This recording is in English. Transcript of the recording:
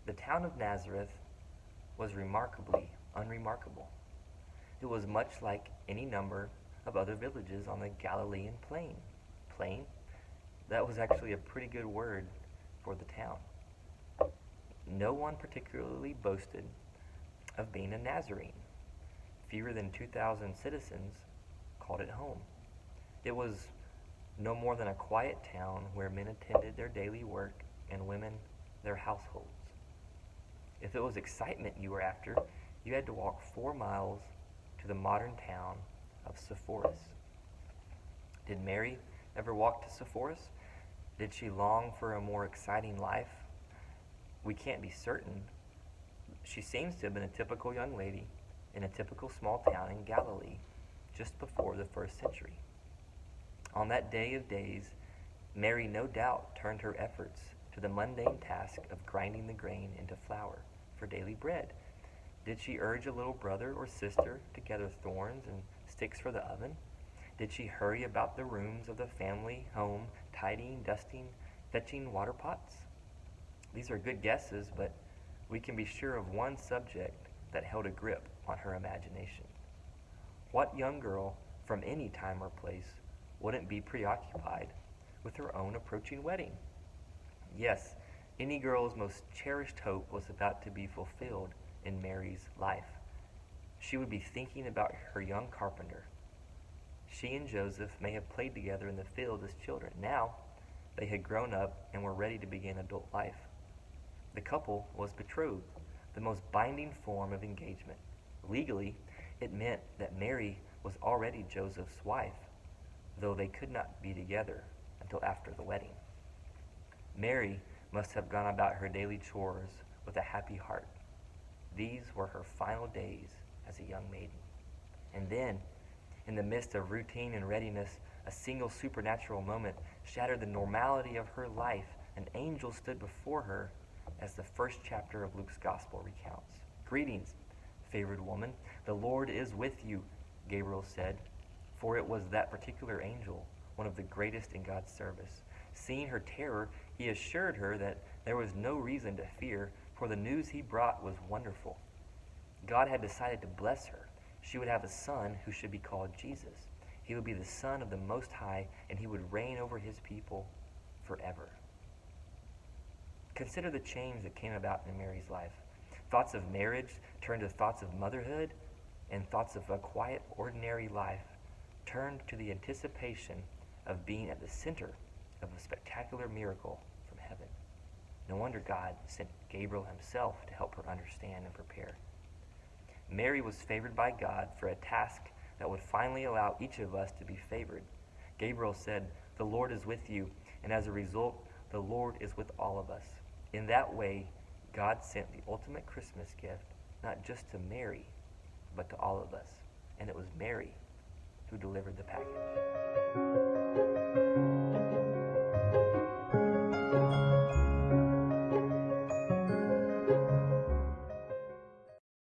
The town of Nazareth was remarkably unremarkable. It was much like any number of other villages on the Galilean plain. Plain? That was actually a pretty good word for the town. No one particularly boasted of being a Nazarene. Fewer than 2,000 citizens called it home. It was no more than a quiet town where men attended their daily work and women their households. If it was excitement you were after, you had to walk 4 miles to the modern town of Sepphoris. Did Mary ever walk to Sepphoris? Did she long for a more exciting life? We can't be certain. She seems to have been a typical young lady in a typical small town in Galilee just before the 1st century. On that day of days, Mary no doubt turned her efforts to the mundane task of grinding the grain into flour for daily bread. Did she urge a little brother or sister to gather thorns and sticks for the oven? Did she hurry about the rooms of the family home, tidying, dusting, fetching water pots? These are good guesses, but we can be sure of one subject that held a grip on her imagination. What young girl from any time or place wouldn't be preoccupied with her own approaching wedding? Yes, any girl's most cherished hope was about to be fulfilled in Mary's life. She would be thinking about her young carpenter. She and Joseph may have played together in the field as children. Now, they had grown up and were ready to begin adult life. The couple was betrothed, the most binding form of engagement. Legally, it meant that Mary was already Joseph's wife, though they could not be together until after the wedding. Mary must have gone about her daily chores with a happy heart. These were her final days as a young maiden. And then, in the midst of routine and readiness, a single supernatural moment shattered the normality of her life. An angel stood before her, as the 1st chapter of Luke's Gospel recounts. "Greetings, favored woman, the Lord is with you," Gabriel said, for it was that particular angel, one of the greatest in God's service. Seeing her terror, he assured her that there was no reason to fear, for the news he brought was wonderful. God had decided to bless her. She would have a son who should be called Jesus. He would be the Son of the Most High, and he would reign over his people forever. Consider the change that came about in Mary's life. Thoughts of marriage turned to thoughts of motherhood, and thoughts of a quiet, ordinary life turned to the anticipation of being at the center of a spectacular miracle from heaven. No wonder God sent Gabriel himself to help her understand and prepare. Mary was favored by God for a task that would finally allow each of us to be favored. Gabriel said, "The Lord is with you," and as a result, the Lord is with all of us. In that way, God sent the ultimate Christmas gift, not just to Mary, but to all of us. And it was Mary who delivered the package.